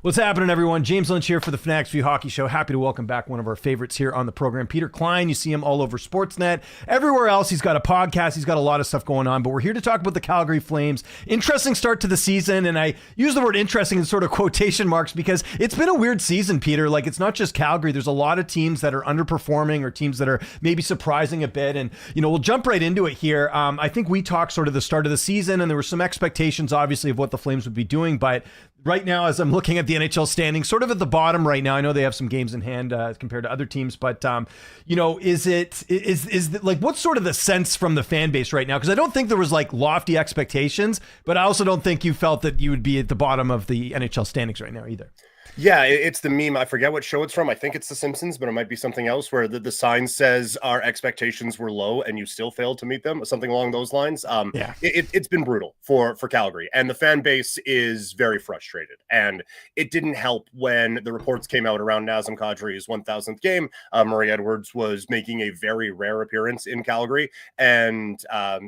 What's happening, everyone? James Lynch here for the Fanatics View Hockey Show. Happy to welcome back one of our favorites here on the program, Peter Klein. You see him all over Sportsnet. Everywhere else, he's got a podcast. He's got a lot of stuff going on, but we're here to talk about the Calgary Flames. Interesting start to the season, and I use the word interesting in sort of quotation marks because it's been a weird season, Peter. Like, it's not just Calgary. There's a lot of teams that are underperforming or teams that are maybe surprising a bit, and, we'll jump right into it here. I think we talked sort of the start of the season, and there were some expectations, obviously, of what the Flames would be doing, but right now, as I'm looking at the NHL standings, sort of at the bottom right now, I know they have some games in hand compared to other teams, but is like, what's sort of the sense from the fan base right now? Because I don't think there was like lofty expectations, but I also don't think you felt that you would be at the bottom of the NHL standings right now either. Yeah, it's the meme. I forget what show it's from. I think it's The Simpsons, but it might be something else where the sign says our expectations were low and you still failed to meet them, something along those lines. It's been brutal for Calgary, and the fan base is very frustrated. And it didn't help when the reports came out around Nazem Kadri's 1,000th game. Murray Edwards was making a very rare appearance in Calgary, and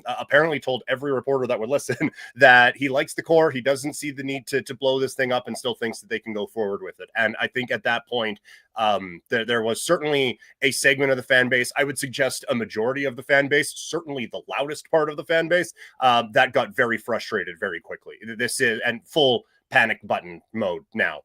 apparently told every reporter that would listen that he likes the core. He doesn't see the need to blow this thing up and still thinks that they can go forward with it. And I think at that point, there was certainly a segment of the fan base, I would suggest a majority of the fan base, certainly the loudest part of the fan base, that got very frustrated very quickly. This is and full panic button mode now.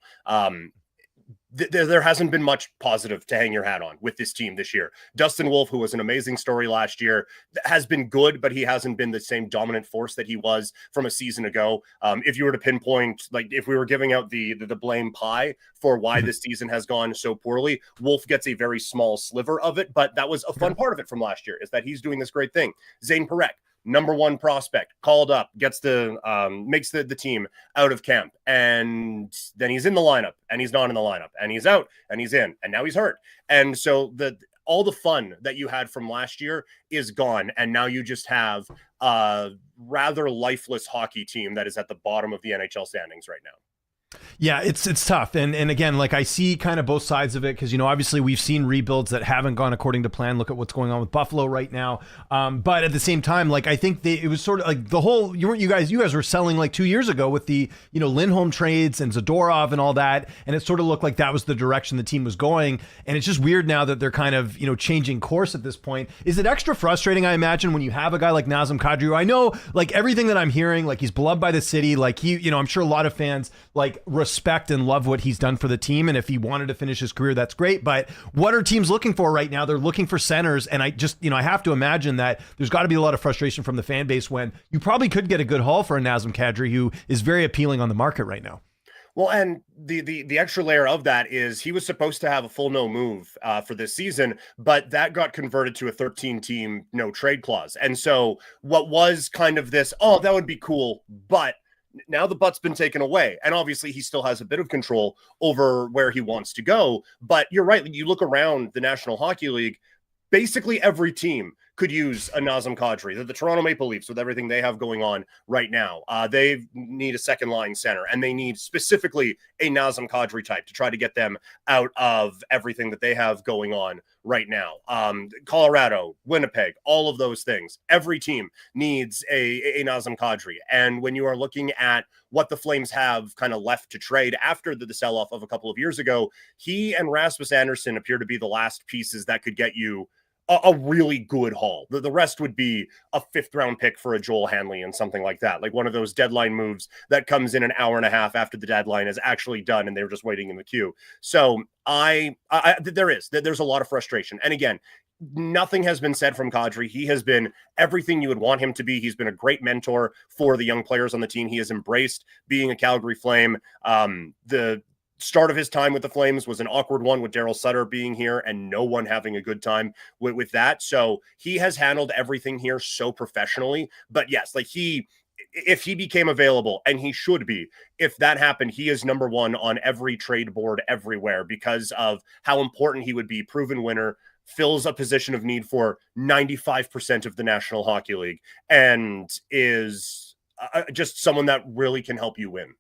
There hasn't been much positive to hang your hat on with this team this year. Dustin Wolf, who was an amazing story last year, has been good, but he hasn't been the same dominant force that he was from a season ago. If you were to pinpoint, like if we were giving out the blame pie for why this season has gone so poorly, Wolf gets a very small sliver of it, but that was a fun part of it from last year, is that he's doing this great thing. Zane Parekh, number one prospect, called up, gets makes the team out of camp, and then he's in the lineup, and he's not in the lineup, and he's out, and he's in, and now he's hurt. And so all the fun that you had from last year is gone, and now you just have a rather lifeless hockey team that is at the bottom of the NHL standings right now. Yeah, it's tough. And again, like, I see kind of both sides of it because, obviously we've seen rebuilds that haven't gone according to plan. Look at what's going on with Buffalo right now. But at the same time, like, I think it was sort of like the whole, you guys were selling like 2 years ago with the, Lindholm trades and Zadorov and all that. And it sort of looked like that was the direction the team was going. And it's just weird now that they're kind of, changing course at this point. Is it extra frustrating, I imagine, when you have a guy like Nazem Kadri, who I know, like, everything that I'm hearing, like, he's beloved by the city. Like, he, I'm sure a lot of fans, like, respect and love what he's done for the team, and if he wanted to finish his career, that's great. But what are teams looking for right now? They're looking for centers, and I just, I have to imagine that there's got to be a lot of frustration from the fan base when you probably could get a good haul for a Nazem Kadri, who is very appealing on the market right now. Well, and the extra layer of that is he was supposed to have a full no move for this season, but that got converted to a 13-team no trade clause. And so what was kind of this, oh, that would be cool, but now the butt's been taken away. And obviously he still has a bit of control over where he wants to go. But you're right. You look around the National Hockey League, basically every team could use a Nazem Kadri. The Toronto Maple Leafs, with everything they have going on right now, they need a second line center, and they need specifically a Nazem Kadri type to try to get them out of everything that they have going on right now. Colorado, Winnipeg, all of those things. Every team needs a Nazem Kadri. And when you are looking at what the Flames have kind of left to trade after the sell-off of a couple of years ago, he and Rasmus Andersson appear to be the last pieces that could get you a really good haul. The rest would be a 5th-round pick for a Joel Hanley and something like that, like one of those deadline moves that comes in an hour and a half after the deadline is actually done and they're just waiting in the queue. So there's a lot of frustration. And again, nothing has been said from Kadri. He has been everything you would want him to be. He's been a great mentor for the young players on the team. He has embraced being a Calgary Flame. The start of his time with the Flames was an awkward one with Daryl Sutter being here and no one having a good time with that. So he has handled everything here so professionally. But yes, like if he became available, and he should be, if that happened, he is number one on every trade board everywhere because of how important he would be. Proven winner, fills a position of need for 95% of the National Hockey League, and is just someone that really can help you win.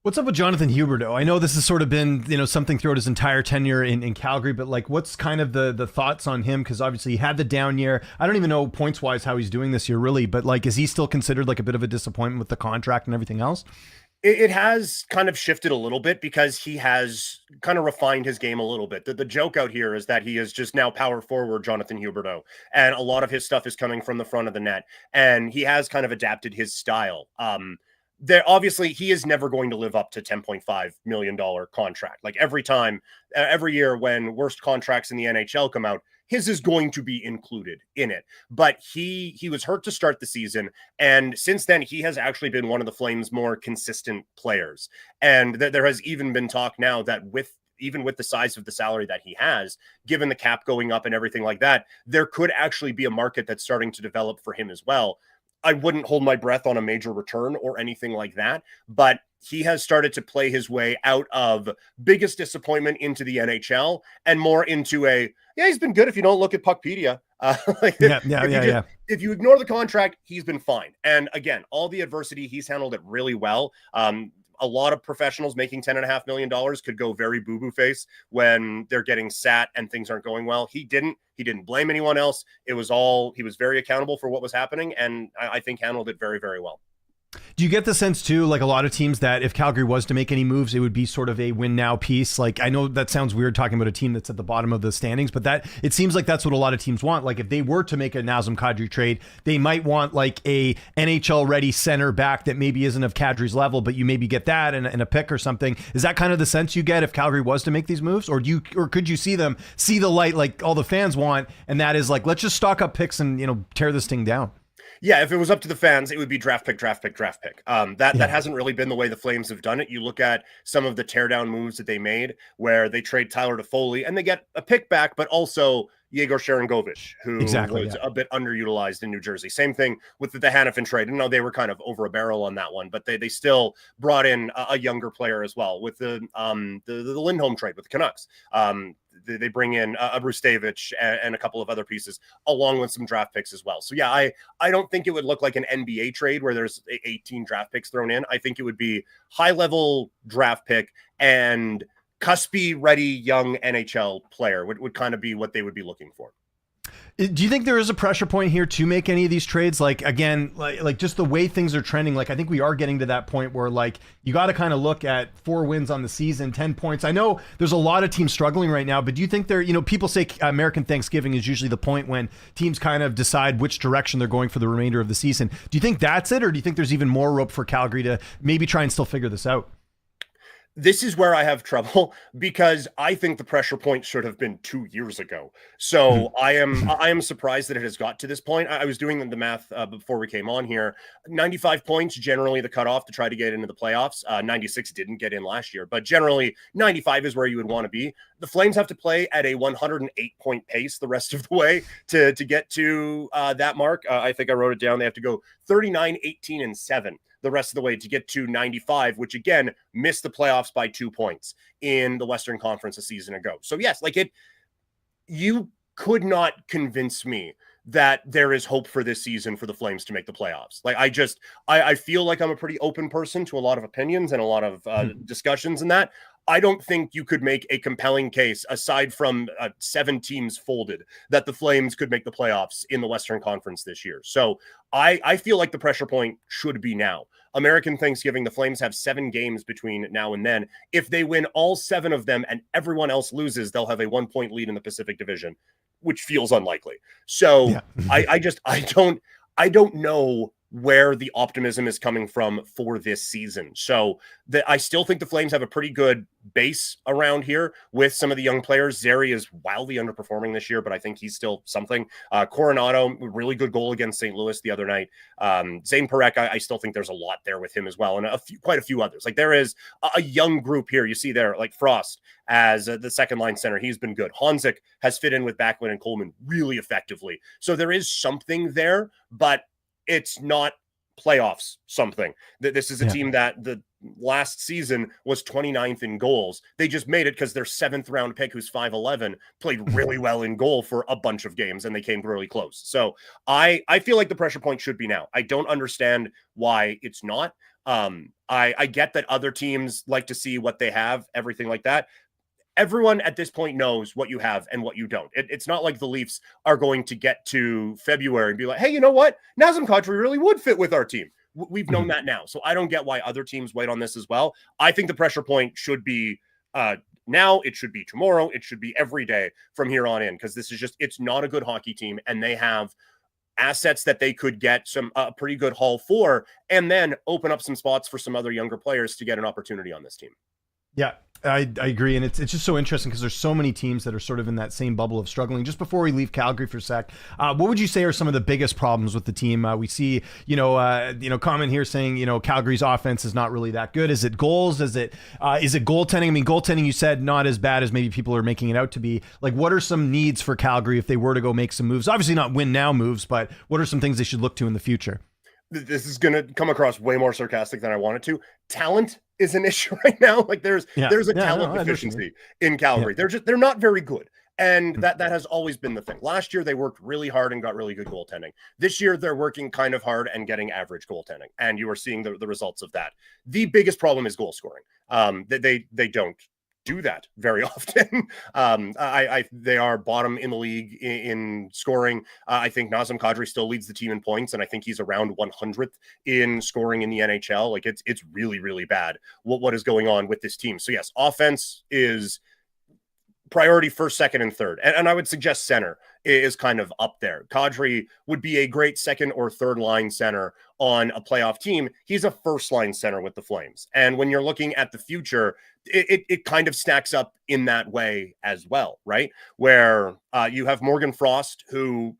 What's up with Jonathan Huberdeau? I know this has sort of been, something throughout his entire tenure in Calgary, but like, what's kind of the thoughts on him? Because obviously he had the down year. I don't even know points-wise how he's doing this year, really, but like, is he still considered like a bit of a disappointment with the contract and everything else? It has kind of shifted a little bit because he has kind of refined his game a little bit. The joke out here is that he is just now power forward Jonathan Huberdeau, and a lot of his stuff is coming from the front of the net, and he has kind of adapted his style. There obviously he is never going to live up to $10.5 million contract. Like every year when worst contracts in the NHL come out, his is going to be included in it. But he was hurt to start the season, and since then he has actually been one of the Flames' more consistent players. And there has even been talk now that even with the size of the salary that he has, given the cap going up and everything like that, there could actually be a market that's starting to develop for him as well. I wouldn't hold my breath on a major return or anything like that, but he has started to play his way out of biggest disappointment into the NHL and more into he's been good if you don't look at Puckpedia. If you ignore the contract, he's been fine. And again, all the adversity, he's handled it really well. A lot of professionals making $10.5 million could go very boo-boo face when they're getting sat and things aren't going well. He didn't blame anyone else. He was very accountable for what was happening, and I think handled it very, very well. Do you get the sense too, like a lot of teams, that if Calgary was to make any moves, it would be sort of a win now piece? Like, I know that sounds weird talking about a team that's at the bottom of the standings, but it seems like that's what a lot of teams want. Like if they were to make a Nazem Kadri trade, they might want like a NHL ready center back that maybe isn't of Kadri's level, but you maybe get that and a pick or something. Is that kind of the sense you get if Calgary was to make these moves, or could you see them see the light like all the fans want, and that is like, let's just stock up picks and tear this thing down? Yeah, if it was up to the fans, it would be draft pick. That hasn't really been the way the Flames have done it. You look at some of the teardown moves that they made, where they trade Tyler Toffoli and they get a pick back, but also Yegor Sharangovich, who was a bit underutilized in New Jersey. Same thing with the Hanifin trade. No, they were kind of over a barrel on that one, but they still brought in a younger player as well with the Lindholm trade with the Canucks. They bring in a Brustavich and a couple of other pieces along with some draft picks as well. So yeah, I don't think it would look like an NBA trade where there's 18 draft picks thrown in. I think it would be high level draft pick and cuspy ready young NHL player would kind of be what they would be looking for. Do you think there is a pressure point here to make any of these trades? Like, again, like just the way things are trending, like I think we are getting to that point where like you got to kind of look at 4 wins on the season, 10 points. I know there's a lot of teams struggling right now, but do you think people say American Thanksgiving is usually the point when teams kind of decide which direction they're going for the remainder of the season. Do you think that's it? Or do you think there's even more rope for Calgary to maybe try and still figure this out? This is where I have trouble because I think the pressure point should have been 2 years ago. So I am surprised that it has got to this point. I was doing the math before we came on here. 95 points, generally the cutoff to try to get into the playoffs. 96 didn't get in last year, but generally 95 is where you would want to be. The Flames have to play at a 108-point pace the rest of the way to get to that mark. I think I wrote it down. They have to go 39, 18, and 7 the rest of the way to get to 95, which again missed the playoffs by 2 points in the Western Conference a season ago. So yes, you could not convince me that there is hope for this season for the Flames to make the playoffs. Like I feel like I'm a pretty open person to a lot of opinions and a lot of discussions and that. I don't think you could make a compelling case aside from 7 teams folded that the Flames could make the playoffs in the Western Conference this year. So I feel like the pressure point should be now. American Thanksgiving, the Flames have 7 games between now and then. If they win all 7 of them and everyone else loses, they'll have a 1-point lead in the Pacific Division, which feels unlikely. So yeah. I don't know where the optimism is coming from for this season. So I still think the Flames have a pretty good base around here with some of the young players. Zary is wildly underperforming this year, but I think he's still something. Coronado, really good goal against St. Louis the other night. Zane Parekh, I still think there's a lot there with him as well. And quite a few others. Like there is a young group here. You see there, like Frost as the second line center. He's been good. Honzek has fit in with Backlund and Coleman really effectively. So there is something there, but it's not playoffs something. This is a team that the last season was 29th in goals. They just made it because their 7th round pick, who's 5'11", played really well in goal for a bunch of games, and they came really close. So I feel like the pressure point should be now. I don't understand why it's not. I get that other teams like to see what they have, everything like that. Everyone at this point knows what you have and what you don't. It's not like the Leafs are going to get to February and be like, hey, you know what? Nazem Kadri really would fit with our team. We've known that now. So I don't get why other teams wait on this as well. I think the pressure point should be now, it should be tomorrow, it should be every day from here on in, because this is it's not a good hockey team, and they have assets that they could get some pretty good haul for, and then open up some spots for some other younger players to get an opportunity on this team. Yeah, I agree. And it's just so interesting because there's so many teams that are sort of in that same bubble of struggling. Just before we leave Calgary for a sec, what would you say are some of the biggest problems with the team? We see, comment here saying, Calgary's offense is not really that good. Is it goals? Is it goaltending? I mean, goaltending, you said not as bad as maybe people are making it out to be. Like, what are some needs for Calgary if they were to go make some moves? Obviously not win now moves, but what are some things they should look to in the future? This is going to come across way more sarcastic than I want it to. Talent is an issue right now. Like there's a talent deficiency in Calgary. They're not very good. And that has always been the thing. Last year, they worked really hard and got really good goaltending. This year, they're working kind of hard and getting average goaltending. And you are seeing the results of that. The biggest problem is goal scoring. They don't do that very often. They are bottom in the league in scoring. I think Nazem Kadri still leads the team in points, and I think he's around 100th in scoring in the NHL. Like it's really, really bad what is going on with this team. So yes, offense is priority first, second, and third. And I would suggest center is kind of up there. Kadri would be a great second or third line center on a playoff team. He's a first line center with the Flames. And when you're looking at the future, it kind of stacks up in that way as well, right? Where you have Morgan Frost, who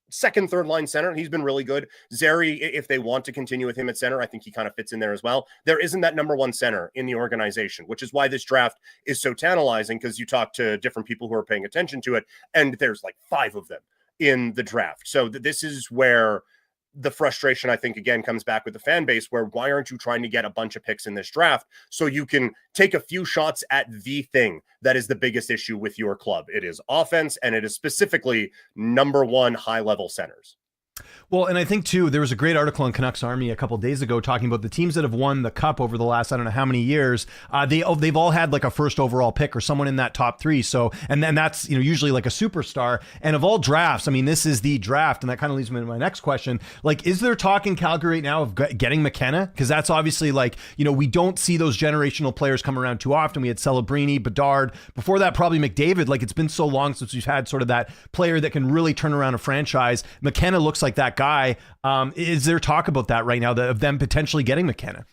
second, third line center. He's been really good. Zary, if they want to continue with him at center, I think he kind of fits in there as well. There isn't that number one center in the organization, which is why this draft is so tantalizing, because you talk to different people who are paying attention to it, and there's like 5 of them in the draft. So this is where the frustration, I think, again, comes back with the fan base, where why aren't you trying to get a bunch of picks in this draft so you can take a few shots at the thing that is the biggest issue with your club? It is offense, and it is specifically number one high-level centers. Well, and I think, too, there was a great article on Canucks Army a couple of days ago talking about the teams that have won the Cup over the last, I don't know how many years. They've all had like a first overall pick or someone in that top 3. So, and then that's, usually like a superstar. And of all drafts, I mean, this is the draft. And that kind of leads me to my next question. Like, is there talk in Calgary right now of getting McKenna? Because that's obviously like, we don't see those generational players come around too often. We had Celebrini, Bedard. Before that, probably McDavid. Like, it's been so long since we've had sort of that player that can really turn around a franchise. McKenna looks like that guy. Is there talk about that right now, of them potentially getting McKenna?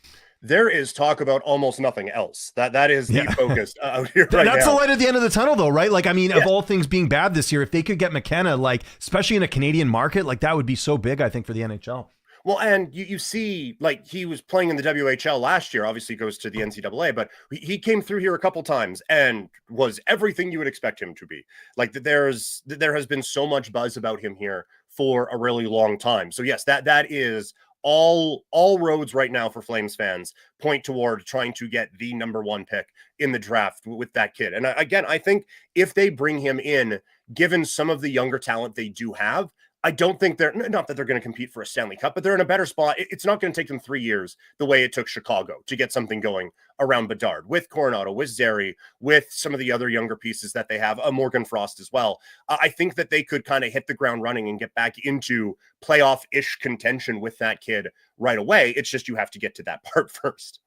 There is talk about almost nothing else. That is the focus out here right now. That's the light at the end of the tunnel, though, right? Like, I mean, of all things being bad this year, if they could get McKenna, like, especially in a Canadian market, like that would be so big, I think, for the NHL. Well, and you see, like, he was playing in the WHL last year, obviously goes to the NCAA, but he came through here a couple times and was everything you would expect him to be. Like, there has been so much buzz about him here for a really long time. So yes, that is all roads right now for Flames fans point toward trying to get the number one pick in the draft with that kid. And again, I think if they bring him in, given some of the younger talent they do have, I don't think not that they're going to compete for a Stanley Cup, but they're in a better spot. It's not going to take them 3 years the way it took Chicago to get something going around Bedard, with Coronado, with Zary, with some of the other younger pieces that they have, Morgan Frost as well. I think that they could kind of hit the ground running and get back into playoff-ish contention with that kid right away. It's just you have to get to that part first.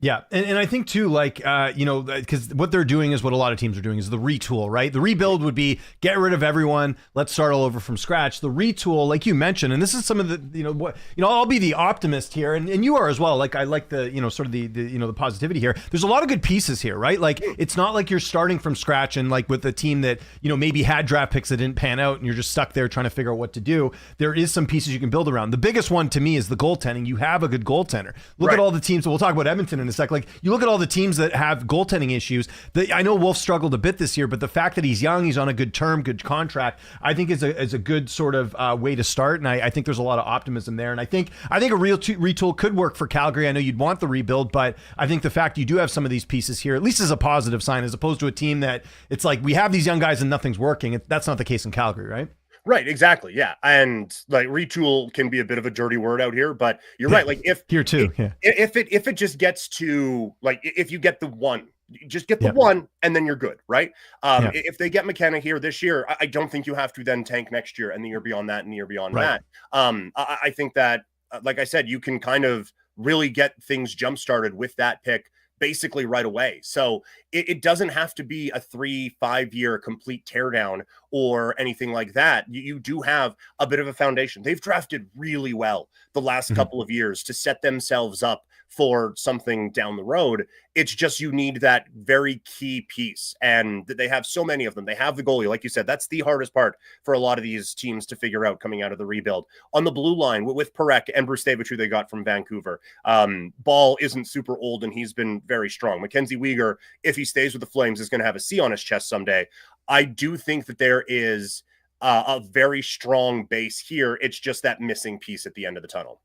Yeah. And I think too, like, because what they're doing is what a lot of teams are doing is the retool, right? The rebuild would be get rid of everyone. Let's start all over from scratch. The retool, like you mentioned, and this is some of the, I'll be the optimist here, and you are as well. Like, I like the, sort of the positivity here. There's a lot of good pieces here, right? Like, it's not like you're starting from scratch and like with a team that, maybe had draft picks that didn't pan out and you're just stuck there trying to figure out what to do. There is some pieces you can build around. The biggest one to me is the goaltending. You have a good goaltender. Look at all the teams. We'll talk about Edmonton in a sec. Like, you look at all the teams that have goaltending issues. I know Wolf struggled a bit this year, but the fact that he's young, he's on a good term, good contract, I think is a good sort of way to start. And I think there's a lot of optimism there. And I think a real retool could work for Calgary. I know you'd want the rebuild, but I think the fact you do have some of these pieces here, at least is a positive sign, as opposed to a team that it's like we have these young guys and nothing's working. That's not the case in Calgary, right? Right, exactly. Yeah. And like retool can be a bit of a dirty word out here, but you're right. Like if here too, if it just gets to like, if you get the one, just get the one and then you're good. Right. If they get McKenna here this year, I don't think you have to then tank next year and the year beyond that and the year beyond that. I think that like I said, you can kind of really get things jump started with that pick basically right away. So it doesn't have to be a 3-5 year complete teardown or anything like that. You do have a bit of a foundation. They've drafted really well the last couple of years to set themselves up for something down the road. It's just you need that very key piece, and they have so many of them. They have the goalie, like you said. That's the hardest part for a lot of these teams to figure out coming out of the rebuild. On the blue line with Parekh and Brustavich, who they got from Vancouver, Ball isn't super old, and he's been very strong. Mackenzie Weegar, if he stays with the Flames, is going to have a C on his chest someday. I do think that there is a very strong base here. It's just that missing piece at the end of the tunnel.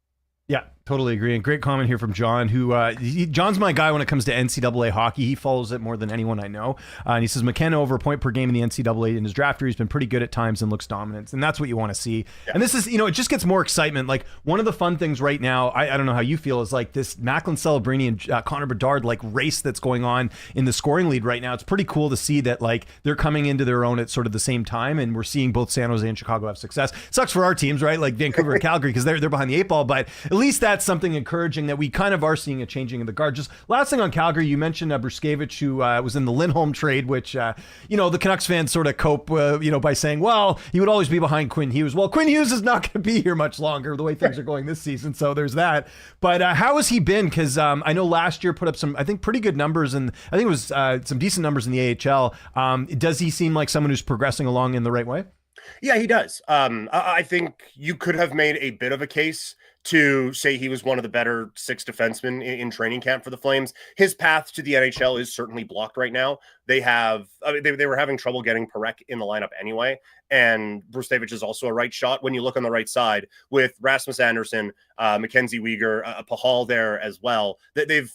Yeah, totally agree. And great comment here from John, who John's my guy when it comes to NCAA hockey. He follows it more than anyone I know. And he says McKenna over a point per game in the NCAA in his draft year. He's been pretty good at times and looks dominant. And that's what you want to see. Yeah. And this is, it just gets more excitement. Like one of the fun things right now, I don't know how you feel, is like this Macklin Celebrini and Connor Bedard like race that's going on in the scoring lead right now. It's pretty cool to see that like they're coming into their own at sort of the same time. And we're seeing both San Jose and Chicago have success. Sucks for our teams, right? Like Vancouver and Calgary, because they're behind the 8 ball. But at least that's something encouraging that we kind of are seeing a changing of the guard. Just last thing on Calgary, you mentioned Brustavich, who was in the Lindholm trade, which, the Canucks fans sort of cope, by saying, well, he would always be behind Quinn Hughes. Well, Quinn Hughes is not going to be here much longer the way things are going this season. So there's that. But how has he been? Because I know last year put up some, I think, pretty good numbers, and I think it was some decent numbers in the AHL. Does he seem like someone who's progressing along in the right way? Yeah, he does. I think you could have made a bit of a case to say he was one of the better 6 defensemen in training camp for the Flames. His path to the NHL is certainly blocked right now. They were having trouble getting Parekh in the lineup anyway, and Brustavich is also a right shot. When you look on the right side with Rasmus Andersson, Mackenzie Weegar, Pahal there as well, they've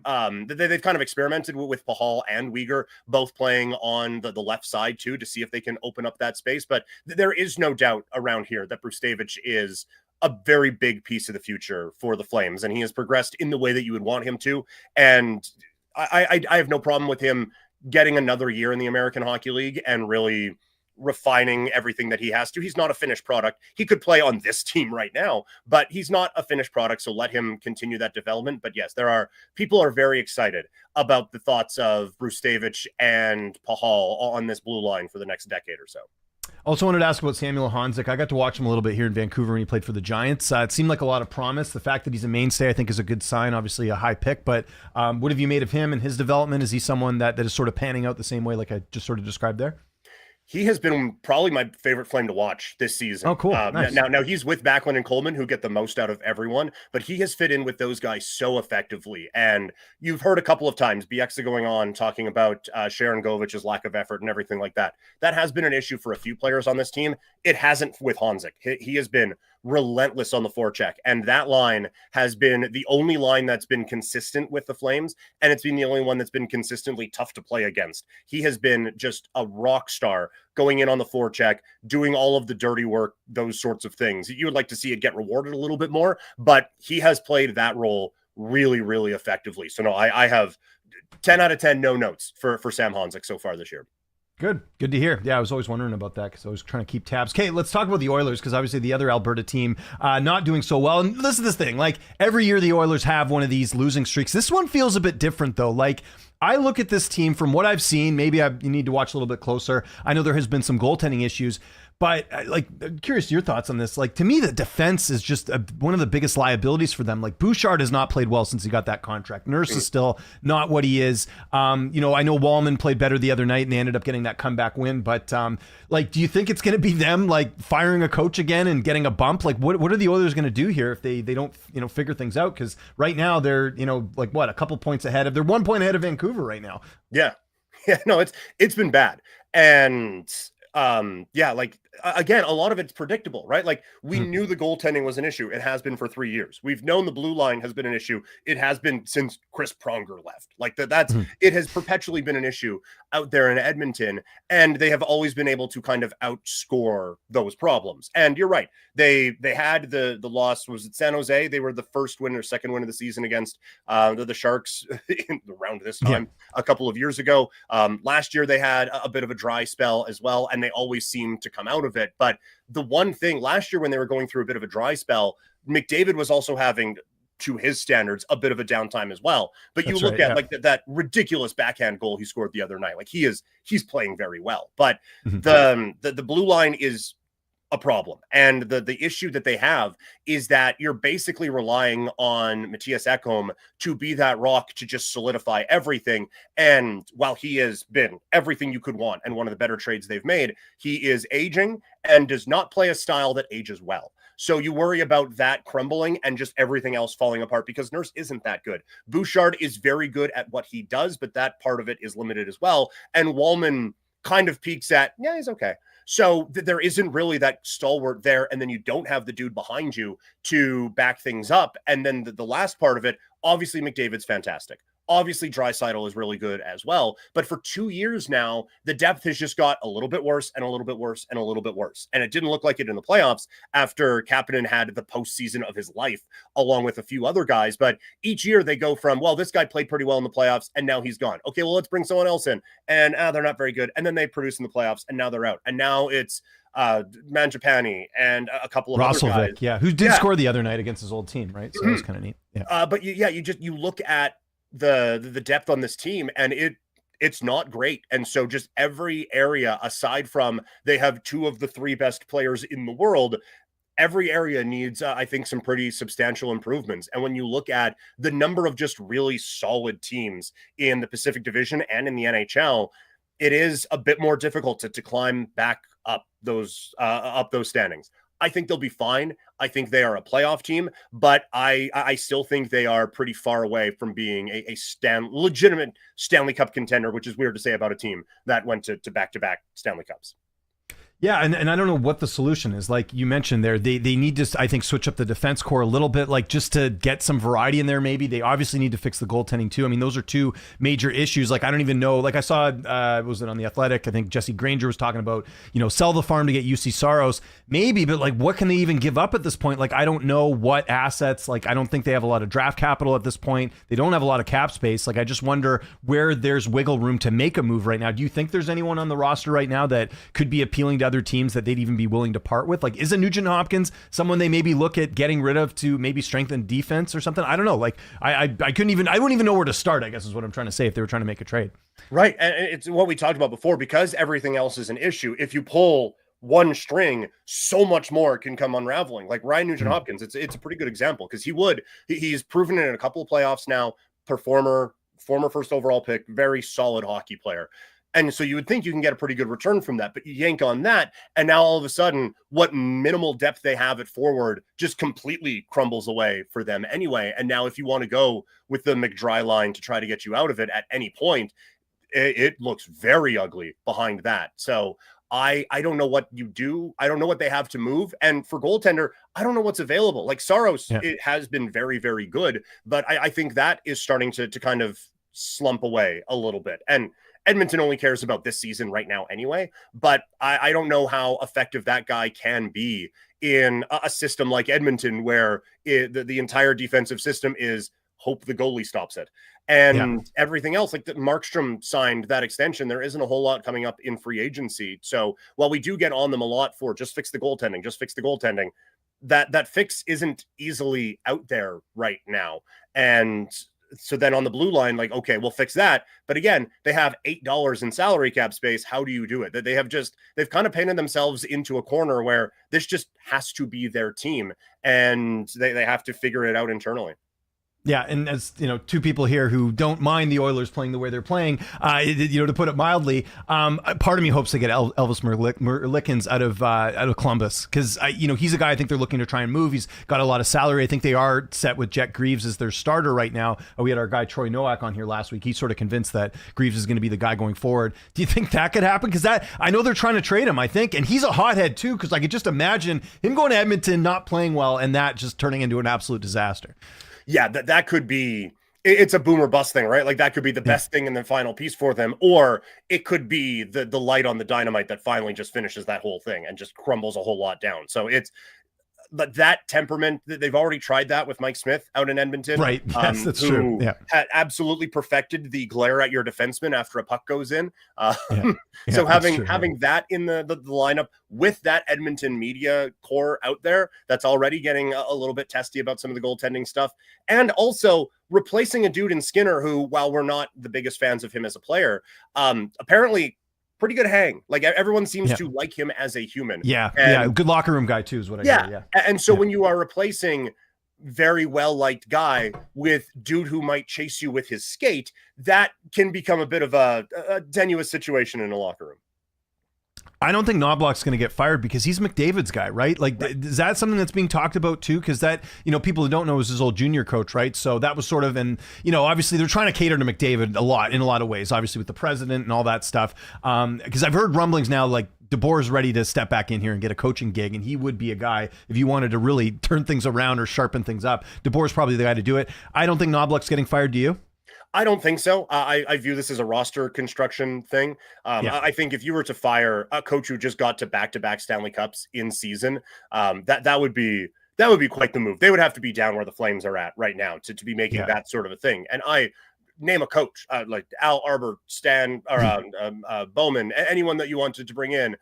kind of experimented with Pahal and Weegar both playing on the left side too, to see if they can open up that space. But there is no doubt around here that Brustavich is a very big piece of the future for the Flames, and he has progressed in the way that you would want him to. And I have no problem with him getting another year in the American Hockey League and really refining everything that he has to. He's not a finished product. He could play on this team right now, but he's not a finished product. So let him continue that development. But yes, people are very excited about the thoughts of Brustavich and Pahal on this blue line for the next decade or so. Also wanted to ask about Samuel Honzik. I got to watch him a little bit here in Vancouver when he played for the Giants. It seemed like a lot of promise. The fact that he's a mainstay, I think, is a good sign. Obviously a high pick, but what have you made of him and his development? Is he someone that is sort of panning out the same way like I just sort of described there? He has been probably my favorite Flame to watch this season. Oh, cool. Nice. Now he's with Backlund and Coleman, who get the most out of everyone, but he has fit in with those guys so effectively. And you've heard a couple of times BX going on talking about Sharon Govich's lack of effort and everything like that. That has been an issue for a few players on this team. It hasn't with Honzik. He has been relentless on the forecheck, and that line has been the only line that's been consistent with the Flames, and it's been the only one that's been consistently tough to play against. He has been just a rock star going in on the forecheck, doing all of the dirty work, those sorts of things. You would like to see it get rewarded a little bit more, but he has played that role really, really effectively. So no, I have 10 out of 10 no notes for Sam Honzik so far this year. Good to hear. Yeah, I was always wondering about that because I was trying to keep tabs. Okay, let's talk about the Oilers, because obviously the other Alberta team not doing so well. And this is this thing, like every year the Oilers have one of these losing streaks. This one feels a bit different though. Like I look at this team from what I've seen, maybe you need to watch a little bit closer. I know there has been some goaltending issues, but I'm curious your thoughts on this. Like to me, the defense is just one of the biggest liabilities for them. Like Bouchard has not played well since he got that contract. Nurse is still not what he is. I know Wallman played better the other night and they ended up getting that comeback win. But do you think it's going to be them like firing a coach again and getting a bump? Like what are the Oilers going to do here if they don't figure things out? Because right now they're a couple points ahead of. They're 1 point ahead of Vancouver right now. Yeah, no, it's been bad. And again, a lot of it's predictable, right? Like we knew the goaltending was an issue. It has been for 3 years. We've known the blue line has been an issue. It has been since Chris Pronger left. Like it has perpetually been an issue out there in Edmonton, and they have always been able to kind of outscore those problems. And you're right. They had the loss, was it San Jose? They were the first win or second win of the season against the Sharks around this time a couple of years ago. Last year they had a bit of a dry spell as well, and they always seem to come out of it. But the one thing last year when they were going through a bit of a dry spell, McDavid was also having, to his standards, a bit of a downtime as well. But you look at like that ridiculous backhand goal he scored the other night. Like he's playing very well. But the blue line is a problem. And the issue that they have is that you're basically relying on Matthias Ekholm to be that rock to just solidify everything. And while he has been everything you could want and one of the better trades they've made, he is aging and does not play a style that ages well. So you worry about that crumbling and just everything else falling apart because Nurse isn't that good. Bouchard is very good at what he does, but that part of it is limited as well. And Wallman kind of peaks at, yeah, he's okay. So there isn't really that stalwart there. And then you don't have the dude behind you to back things up. And then the last part of it, obviously McDavid's fantastic. Obviously, Draisaitl is really good as well. But for 2 years now, the depth has just got a little bit worse and a little bit worse and a little bit worse. And it didn't look like it in the playoffs after Kapanen had the postseason of his life, along with a few other guys. But each year they go from, well, this guy played pretty well in the playoffs, and now he's gone. Okay, well, let's bring someone else in. And they're not very good. And then they produce in the playoffs, and now they're out. And now it's Mangiapane and a couple of other guys. Who did score the other night against his old team, right? So that was kind of neat. But you look at the depth on this team and it's not great. And so just every area, aside from they have 2 of the 3 best players in the world, every area needs, I think, some pretty substantial improvements. And when you look at the number of just really solid teams in the Pacific Division and in the NHL, it is a bit more difficult to climb back up those standings. I think they'll be fine. I think they are a playoff team, but I still think they are pretty far away from being a legitimate Stanley Cup contender, which is weird to say about a team that went to back-to-back Stanley Cups. Yeah, and I don't know what the solution is. Like you mentioned there, they need to, I think, switch up the defense core a little bit, like just to get some variety in there maybe. They obviously need to fix the goaltending too. I mean, those are 2 major issues. Like I don't even know, like I saw, was it on The Athletic? I think Jesse Granger was talking about, sell the farm to get UC Saros. Maybe, but like what can they even give up at this point? Like I don't know what assets, like I don't think they have a lot of draft capital at this point. They don't have a lot of cap space. Like I just wonder where there's wiggle room to make a move right now. Do you think there's anyone on the roster right now that could be appealing to other teams that they'd even be willing to part with? Like, is a Nugent Hopkins someone they maybe look at getting rid of to maybe strengthen defense or something? I don't know. Like, I wouldn't even know where to start, I guess is what I'm trying to say if they were trying to make a trade. Right. And it's what we talked about before, because everything else is an issue. If you pull one string, so much more can come unraveling. Like Ryan Nugent Hopkins, it's a pretty good example because he's proven it in a couple of playoffs now, former first overall pick, very solid hockey player. And so you would think you can get a pretty good return from that, but you yank on that, and now all of a sudden, what minimal depth they have at forward just completely crumbles away for them anyway. And now if you want to go with the McDry line to try to get you out of it at any point, it looks very ugly behind that. So I don't know what you do. I don't know what they have to move. And for goaltender, I don't know what's available. Like Saros, it has been very, very good, but I think that is starting to kind of slump away a little bit. And Edmonton only cares about this season right now anyway, but I don't know how effective that guy can be in a system like Edmonton where the entire defensive system is hope the goalie stops it. And everything else, like Markstrom signed that extension, there isn't a whole lot coming up in free agency. So while we do get on them a lot for just fix the goaltending, that fix isn't easily out there right now. And so then on the blue line, like, okay, we'll fix that. But again, they have $8 in salary cap space. How do you do it? They've kind of painted themselves into a corner where this just has to be their team, and they have to figure it out internally. Yeah, and as you know, 2 people here who don't mind the Oilers playing the way they're playing, to put it mildly, part of me hopes they get Elvis Merlikins out of Columbus, because he's a guy I think they're looking to try and move. He's got a lot of salary. I think they are set with Jet Greaves as their starter right now. We had our guy Troy Nowak on here last week. He's sort of convinced that Greaves is going to be the guy going forward. Do you think that could happen? Because I know they're trying to trade him, I think, and he's a hothead too. Because I could just imagine him going to Edmonton, not playing well, and that just turning into an absolute disaster. Yeah, that could be, it's a boom or bust thing, right? Like that could be the best thing in the final piece for them, or it could be the light on the dynamite that finally just finishes that whole thing and just crumbles a whole lot down. So but that temperament, they've already tried that with Mike Smith out in Edmonton. Right. Yes, that's true. Yeah. Had absolutely perfected the glare at your defenseman after a puck goes in. Yeah. So having true, that in the lineup with that Edmonton media core out there, that's already getting a little bit testy about some of the goaltending stuff. And also replacing a dude in Skinner who, while we're not the biggest fans of him as a player, apparently pretty good hang. Like everyone seems to like him as a human. Yeah. Good locker room guy too is what I hear. Yeah. And so when you are replacing very well-liked guy with dude who might chase you with his skate, that can become a bit of a tenuous situation in a locker room. I don't think Knobloch's going to get fired because he's McDavid's guy, right? Like, is that something that's being talked about too? Because that, people who don't know is his old junior coach, right? So that was sort of, and obviously they're trying to cater to McDavid in a lot of ways, obviously with the president and all that stuff. Because I've heard rumblings now, like DeBoer's ready to step back in here and get a coaching gig, and he would be a guy if you wanted to really turn things around or sharpen things up. DeBoer's probably the guy to do it. I don't think Knobloch's getting fired. Do you? I don't think so. I view this as a roster construction thing. I think if you were to fire a coach who just got to back-to-back Stanley Cups in season, that would be quite the move. They would have to be down where the Flames are at right now to be making that sort of a thing. And I name a coach like Al Arbor, Stan, or Bowman, anyone that you wanted to bring in.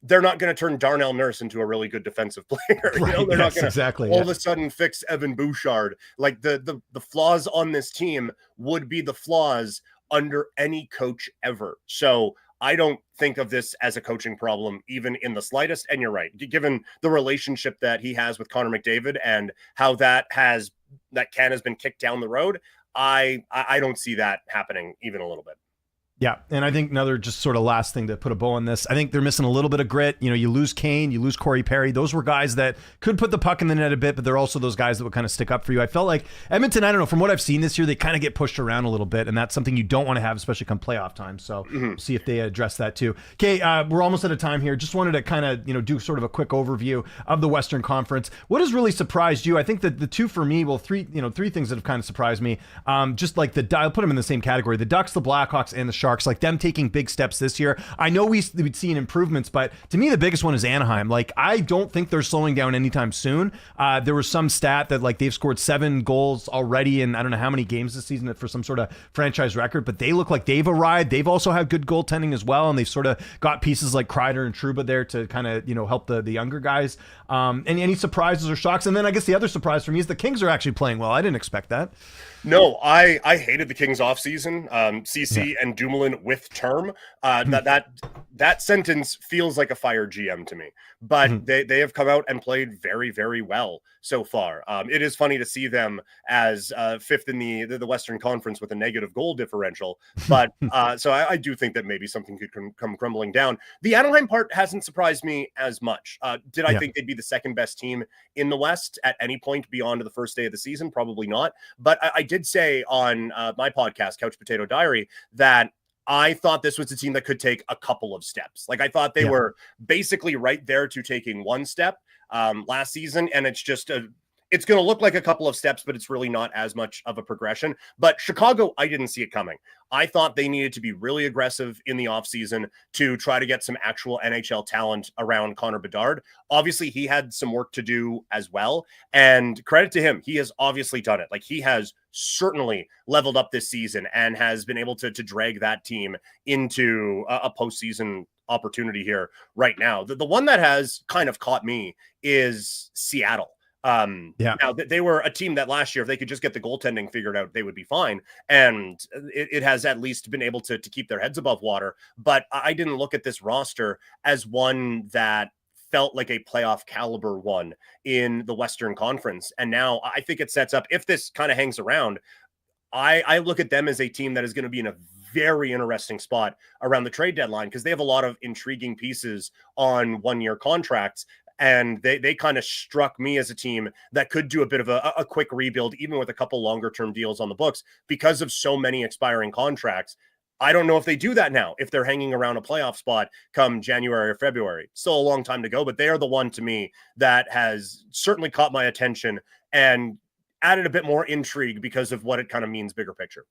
They're not going to turn Darnell Nurse into a really good defensive player. Right, they're not going to all of a sudden fix Evan Bouchard. Like the flaws on this team would be the flaws under any coach ever. So I don't think of this as a coaching problem, even in the slightest. And you're right, given the relationship that he has with Connor McDavid and how that can has been kicked down the road, I don't see that happening even a little bit. Yeah, and I think another just sort of last thing to put a bow on this, I think they're missing a little bit of grit. You lose Kane, you lose Corey Perry. Those were guys that could put the puck in the net a bit, but they're also those guys that would kind of stick up for you. I felt like Edmonton, I don't know, from what I've seen this year, they kind of get pushed around a little bit, and that's something you don't want to have, especially come playoff time. So see if they address that too. Okay, we're almost out of time here. Just wanted to kind of do sort of a quick overview of the Western Conference. What has really surprised you? I think that the two for me, three things that have kind of surprised me. Just like I'll put them in the same category: the Ducks, the Blackhawks, and the Sharks. Like them taking big steps this year. I know we'd seen improvements, but to me, the biggest one is Anaheim. Like, I don't think they're slowing down anytime soon. There was some stat that like they've scored 7 goals already in I don't know how many games this season for some sort of franchise record, but they look like they've arrived. They've also had good goaltending as well, and they've sort of got pieces like Kreider and Trouba there to kind of help the younger guys. Any surprises or shocks? And then I guess the other surprise for me is the Kings are actually playing well. I didn't expect that. No, I hated the Kings offseason. CC and Dumoulin with term. That sentence feels like a fired GM to me. But they have come out and played very, very well so far. It is funny to see them as fifth in the Western Conference with a negative goal differential. But so I do think that maybe something could come crumbling down. The Anaheim part hasn't surprised me as much. Did I think they'd be the second best team in the West at any point beyond the first day of the season? Probably not. But I did say on my podcast, Couch Potato Diary, that I thought this was a team that could take a couple of steps. Like I thought they were basically right there to taking one step last season. And it's just it's going to look like a couple of steps, but it's really not as much of a progression. But Chicago, I didn't see it coming. I thought they needed to be really aggressive in the offseason to try to get some actual NHL talent around Connor Bedard. Obviously, he had some work to do as well. And credit to him, he has obviously done it. Like he has certainly leveled up this season and has been able to drag that team into a postseason opportunity here right now. The one that has kind of caught me is Seattle. Now they were a team that last year, if they could just get the goaltending figured out, they would be fine. And it has at least been able to keep their heads above water. But I didn't look at this roster as one that felt like a playoff caliber one in the Western Conference. And now I think it sets up, if this kind of hangs around, I look at them as a team that is going to be in a very interesting spot around the trade deadline because they have a lot of intriguing pieces on one-year contracts. And they kind of struck me as a team that could do a bit of a quick rebuild, even with a couple longer-term deals on the books because of so many expiring contracts. I don't know if they do that now, if they're hanging around a playoff spot come January or February. Still a long time to go, but they are the one to me that has certainly caught my attention and added a bit more intrigue because of what it kind of means bigger picture.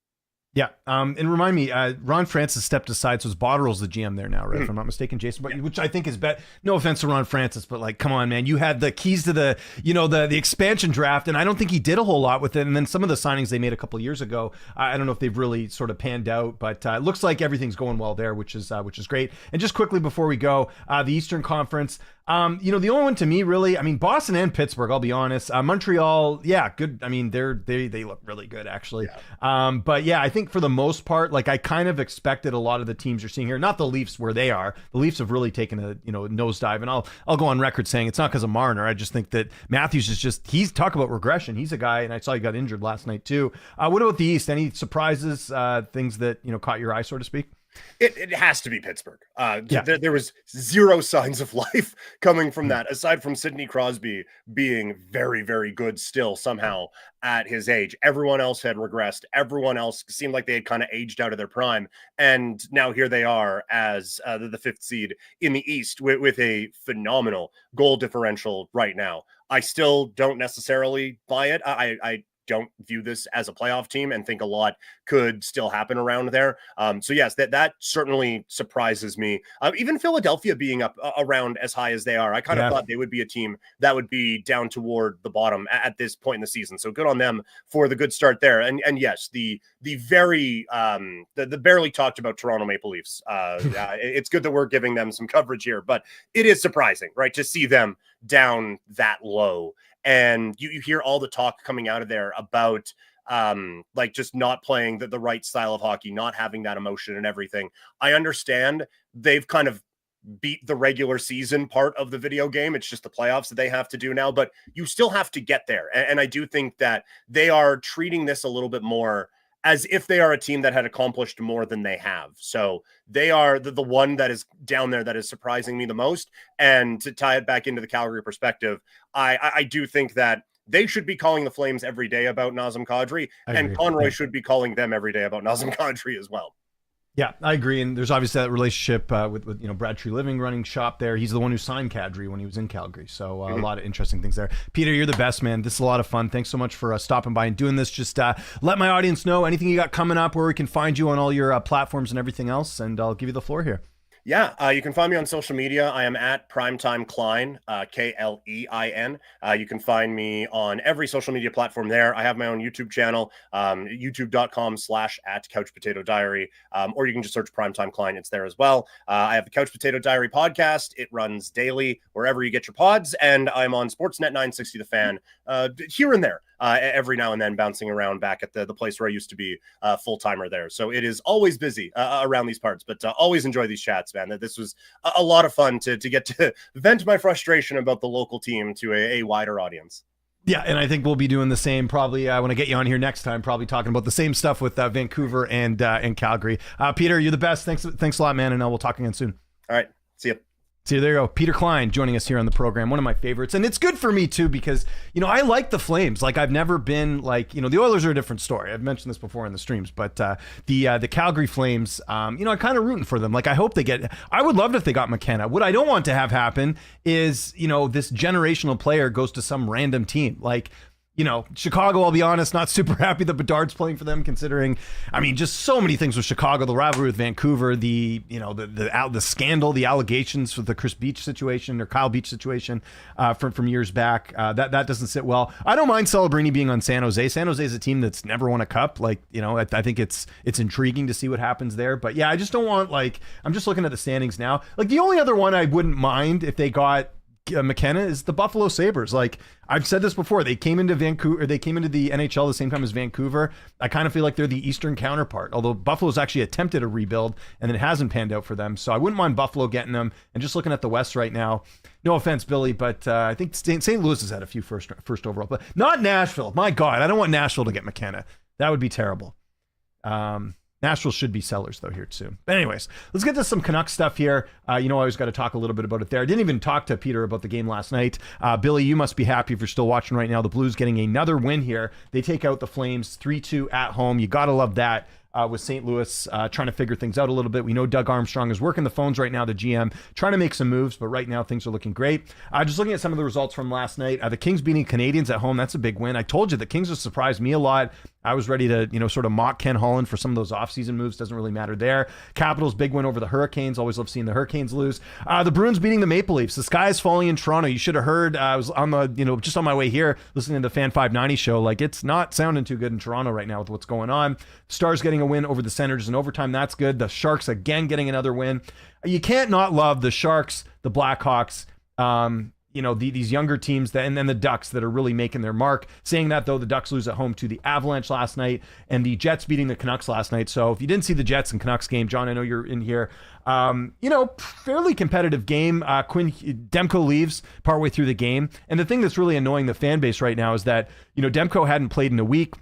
Yeah. And remind me, Ron Francis stepped aside, so it's Botterill's the GM there now, right? If I'm not mistaken, Jason, but which I think is no offense to Ron Francis, but like, come on, man, you had the keys to the, the expansion draft, and I don't think he did a whole lot with it. And then some of the signings they made a couple of years ago, I don't know if they've really sort of panned out, but it looks like everything's going well there, which is great. And just quickly before we go, the Eastern Conference. The only one to me really, I mean, Boston and Pittsburgh, I'll be honest. Montreal, yeah, good. I mean, they look really good actually. Yeah. But yeah, I think for the most part, like I kind of expected a lot of the teams you're seeing here, not the Leafs where they are. The Leafs have really taken a nosedive, and I'll go on record saying it's not because of Marner. I just think that Matthews is he's talk about regression. He's a guy, and I saw he got injured last night too. What about the East? Any surprises? Things that caught your eye, so to speak? It has to be Pittsburgh. There was zero signs of life coming from that, aside from Sidney Crosby being very, very good still somehow at his age. Everyone else had regressed. Everyone else seemed like they had kind of aged out of their prime. And now here they are as the fifth seed in the East with a phenomenal goal differential right now. I still don't necessarily buy it. I don't view this as a playoff team and think a lot could still happen around there. So yes, that certainly surprises me. Even Philadelphia being up around as high as they are, I kind of thought they would be a team that would be down toward the bottom at this point in the season. So good on them for the good start there. And yes, the very the barely talked about Toronto Maple Leafs. It's good that we're giving them some coverage here, but it is surprising, right, to see them down that low. And you hear all the talk coming out of there about like just not playing the right style of hockey, not having that emotion and everything. I understand they've kind of beat the regular season part of the video game. It's just the playoffs that they have to do now, but you still have to get there. And I do think that they are treating this a little bit more as if they are a team that had accomplished more than they have. So they are the one that is down there that is surprising me the most. And to tie it back into the Calgary perspective, I do think that they should be calling the Flames every day about Nazem Kadri, and Conroy should be calling them every day about Nazem Kadri as well. Yeah, I agree. And there's obviously that relationship with Brad Tree Living running shop there. He's the one who signed Kadri when he was in Calgary. So a lot of interesting things there. Peter, you're the best, man. This is a lot of fun. Thanks so much for stopping by and doing this. Just let my audience know anything you got coming up, where we can find you on all your platforms and everything else. And I'll give you the floor here. Yeah, you can find me on social media. I am at Primetime Klein, Klein. You can find me on every social media platform there. I have my own YouTube channel, youtube.com/@CouchPotatoDiary, or you can just search Primetime Klein. It's there as well. I have the Couch Potato Diary podcast. It runs daily wherever you get your pods, and I'm on Sportsnet 960 The Fan here and there. Every now and then bouncing around back at the place where I used to be full-timer there. So it is always busy around these parts, but always enjoy these chats, man. This was a lot of fun to get to vent my frustration about the local team to a wider audience. Yeah, and I think we'll be doing the same probably when I get you on here next time, probably talking about the same stuff with Vancouver and Calgary. Peter, you're the best. Thanks a lot, man, and we'll talk again soon. All right, see you. So there you go. Peter Klein joining us here on the program. One of my favorites. And it's good for me too, because, I like the Flames. Like I've never been like, the Oilers are a different story. I've mentioned this before in the streams, but the Calgary Flames, I'm kind of rooting for them. Like I hope I would love it if they got McKenna. What I don't want to have happen is, this generational player goes to some random team. Like, Chicago, I'll be honest, not super happy that Bedard's playing for them, considering, just so many things with Chicago, the rivalry with Vancouver, the scandal, the allegations with the Chris Beach situation or Kyle Beach situation from years back. That doesn't sit well. I don't mind Celebrini being on San Jose. San Jose is a team that's never won a cup. Like, I think it's intriguing to see what happens there. But yeah, I just don't want, I'm just looking at the standings now. Like the only other one I wouldn't mind if they got McKenna is the Buffalo Sabres. Like I've said this before, they came into Vancouver, they came into the NHL the same time as Vancouver. I kind of feel like they're the Eastern counterpart, although Buffalo's actually attempted a rebuild and then it hasn't panned out for them. So I wouldn't mind Buffalo getting them. And just looking at the West right now, no offense, Billy, but I think St. Louis has had a few first overall, but not Nashville. My God, I don't want Nashville to get McKenna. That would be terrible. Nashville should be sellers, though, here soon. But anyways, let's get to some Canucks stuff here. I always got to talk a little bit about it there. I didn't even talk to Peter about the game last night. Billy, you must be happy if you're still watching right now. The Blues getting another win here. They take out the Flames 3-2 at home. You got to love that. with St. Louis, trying to figure things out a little bit. We know Doug Armstrong is working the phones right now, the GM, trying to make some moves, but right now things are looking great. Just looking at some of the results from last night, the Kings beating Canadians at home, that's a big win. I told you the Kings have surprised me a lot. I was ready to, sort of mock Ken Holland for some of those offseason moves. Doesn't really matter there. Capitals, big win over the Hurricanes. Always love seeing the Hurricanes lose. The Bruins beating the Maple Leafs. The sky is falling in Toronto. You should have heard. I was on the, just on my way here, listening to the Fan 590 show. Like, it's not sounding too good in Toronto right now with what's going on. Stars getting a win over the Senators in overtime. That's good. The Sharks again getting another win. You can't not love the Sharks, the Blackhawks, these younger teams and then the Ducks that are really making their mark. Saying that, though, the Ducks lose at home to the Avalanche last night and the Jets beating the Canucks last night. So if you didn't see the Jets and Canucks game, John, I know you're in here. Fairly competitive game. Quinn Demko leaves partway through the game. And the thing that's really annoying the fan base right now is that, Demko hadn't played in a week.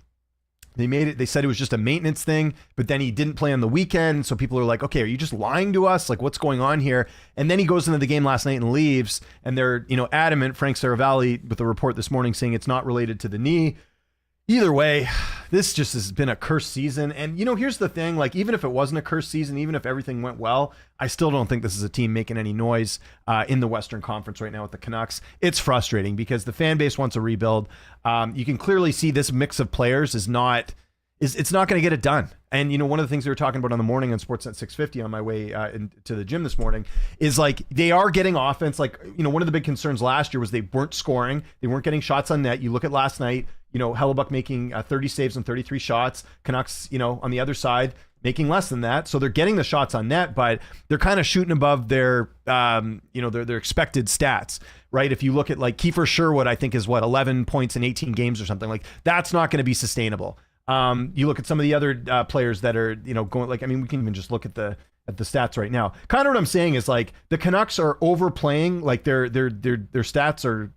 They said it was just a maintenance thing, but then he didn't play on the weekend. So people are like, okay, are you just lying to us? Like, what's going on here? And then he goes into the game last night and leaves. And they're, adamant, Frank Saravalli with a report this morning saying it's not related to the knee. Either way, this just has been a cursed season. And, here's the thing, like, even if it wasn't a cursed season, even if everything went well, I still don't think this is a team making any noise in the Western Conference right now with the Canucks. It's frustrating because the fan base wants a rebuild. You can clearly see this mix of players it's not going to get it done. And, one of the things we were talking about on the morning on Sportsnet 650 on my way to the gym this morning is like they are getting offense. Like, one of the big concerns last year was they weren't scoring. They weren't getting shots on net. You look at last night, Hellebuck making 30 saves and 33 shots. Canucks, on the other side, making less than that. So they're getting the shots on net, but they're kind of shooting above their, their expected stats, right? If you look at like Kiefer Sherwood, I think is 11 points in 18 games or something. Like, that's not going to be sustainable. You look at some of the other players that are, going, like, I mean, we can even just look at the stats right now. Kind of what I'm saying is like the Canucks are overplaying, like their stats are,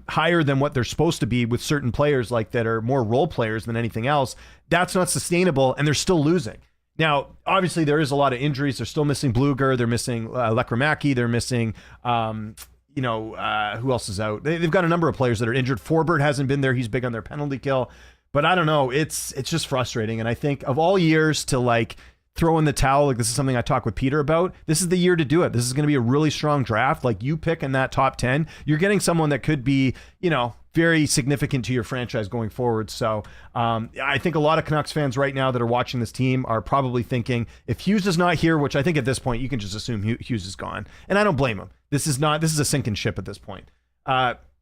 higher than what they're supposed to be with certain players like that are more role players than anything else. That's not sustainable, and they're still losing. Now, obviously, there is a lot of injuries. They're still missing Bluger. They're missing Lekramaki. They're missing, who else is out? They've got a number of players that are injured. Forbert hasn't been there. He's big on their penalty kill. But I don't know. It's just frustrating. And I think of all years to like throw in the towel, like this is something I talked with Peter about. This is the year to do it. This is going to be a really strong draft. Like you pick in that top 10, you're getting someone that could be, very significant to your franchise going forward. So I think a lot of Canucks fans right now that are watching this team are probably thinking if Hughes is not here, which I think at this point you can just assume Hughes is gone. And I don't blame him. This is a sinking ship at this point.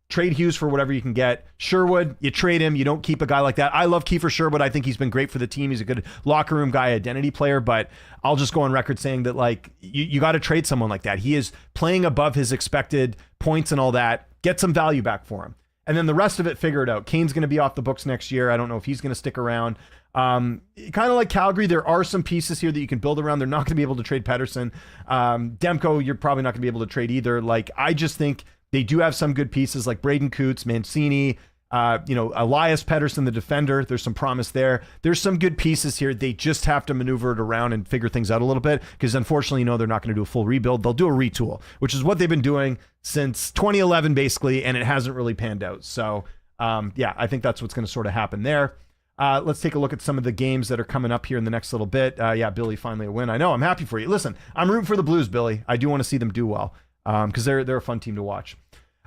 Trade Hughes for whatever you can get. Sherwood, you trade him. You don't keep a guy like that. I love Kiefer Sherwood. I think he's been great for the team. He's a good locker room guy, identity player, but I'll just go on record saying that like you got to trade someone like that. He is playing above his expected points and all that. Get some value back for him. And then the rest of it, figure it out. Kane's going to be off the books next year. I don't know if he's going to stick around. Kind of like Calgary, there are some pieces here that you can build around. They're not going to be able to trade Pettersson. Demko, you're probably not going to be able to trade either. Like, I just think they do have some good pieces like Braden Coots, Mancini, Elias Pettersson, the defender. There's some promise there. There's some good pieces here. They just have to maneuver it around and figure things out a little bit because unfortunately, they're not going to do a full rebuild. They'll do a retool, which is what they've been doing since 2011, basically, and it hasn't really panned out. So, I think that's what's going to sort of happen there. Let's take a look at some of the games that are coming up here in the next little bit. Billy, finally a win. I know. I'm happy for you. Listen, I'm rooting for the Blues, Billy. I do want to see them do well. Because they're a fun team to watch.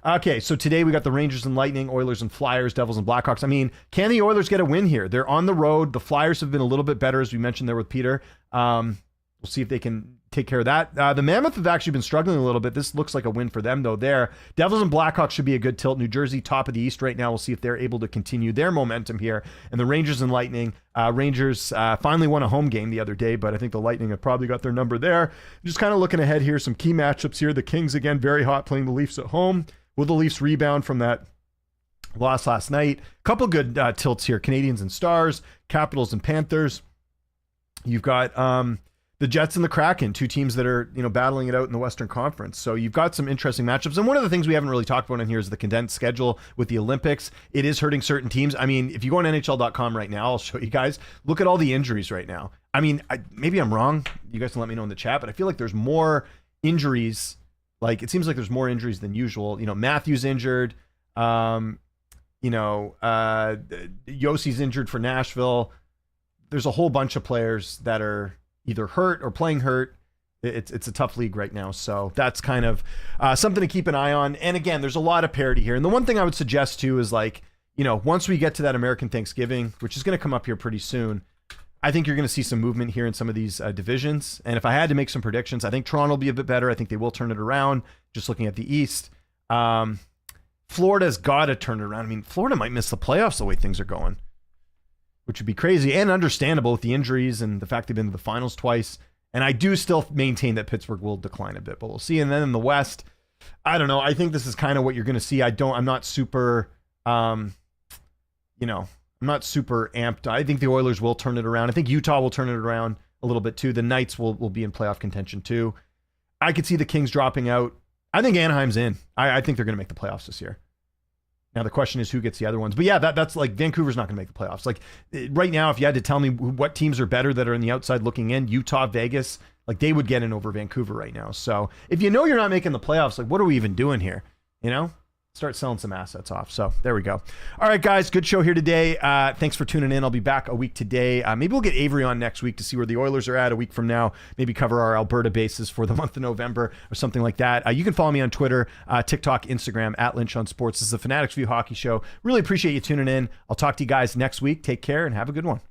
Okay, so today we got the Rangers and Lightning, Oilers and Flyers, Devils and Blackhawks. I mean, can the Oilers get a win here? They're on the road. The Flyers have been a little bit better, as we mentioned there with Peter. We'll see if they can take care of that. The Mammoth have actually been struggling a little bit. This looks like a win for them, though, there. Devils and Blackhawks should be a good tilt. New Jersey, top of the East right now. We'll see if they're able to continue their momentum here. And the Rangers and Lightning. Rangers finally won a home game the other day, but I think the Lightning have probably got their number there. Just kind of looking ahead here, some key matchups here. The Kings, again, very hot, playing the Leafs at home. Will the Leafs rebound from that loss last night? Couple good tilts here. Canadians and Stars, Capitals and Panthers. You've got the Jets and the Kraken, two teams that are, battling it out in the Western Conference. So you've got some interesting matchups. And one of the things we haven't really talked about in here is the condensed schedule with the Olympics. It is hurting certain teams. I mean, if you go on NHL.com right now, I'll show you guys. Look at all the injuries right now. I mean, maybe I'm wrong. You guys can let me know in the chat, but I feel like there's more injuries. Like, it seems like there's more injuries than usual. Matthews injured. Yossi's injured for Nashville. there's a whole bunch of players that are either hurt or playing hurt. It's a tough league right now. So that's kind of something to keep an eye on. And again, there's a lot of parity here. And the one thing I would suggest too is like, once we get to that American Thanksgiving, which is going to come up here pretty soon, I think you're going to see some movement here in some of these divisions. And if I had to make some predictions, I think Toronto will be a bit better. I think they will turn it around, just looking at the East. Florida's got to turn it around. I mean, Florida might miss the playoffs the way things are going, which would be crazy and understandable with the injuries and the fact they've been to the finals twice. And I do still maintain that Pittsburgh will decline a bit, but we'll see. And then in the West, I don't know. I think this is kind of what you're going to see. I'm not super, I'm not super amped. I think the Oilers will turn it around. I think Utah will turn it around a little bit too. The Knights will be in playoff contention too. I could see the Kings dropping out. I think Anaheim's in. I think they're going to make the playoffs this year. Now the question is who gets the other ones. But yeah, that's like Vancouver's not going to make the playoffs. Like right now, if you had to tell me what teams are better that are in the outside looking in, Utah, Vegas, like they would get in over Vancouver right now. So if you're not making the playoffs, like what are we even doing here? Start selling some assets off. So there we go. All right, guys, good show here today. Thanks for tuning in. I'll be back a week today. Maybe we'll get Avery on next week to see where the Oilers are at a week from now. Maybe cover our Alberta bases for the month of November or something like that. You can follow me on Twitter, TikTok, Instagram, @Lynch on Sports. This is the Fanatics View Hockey Show. Really appreciate you tuning in. I'll talk to you guys next week. Take care and have a good one.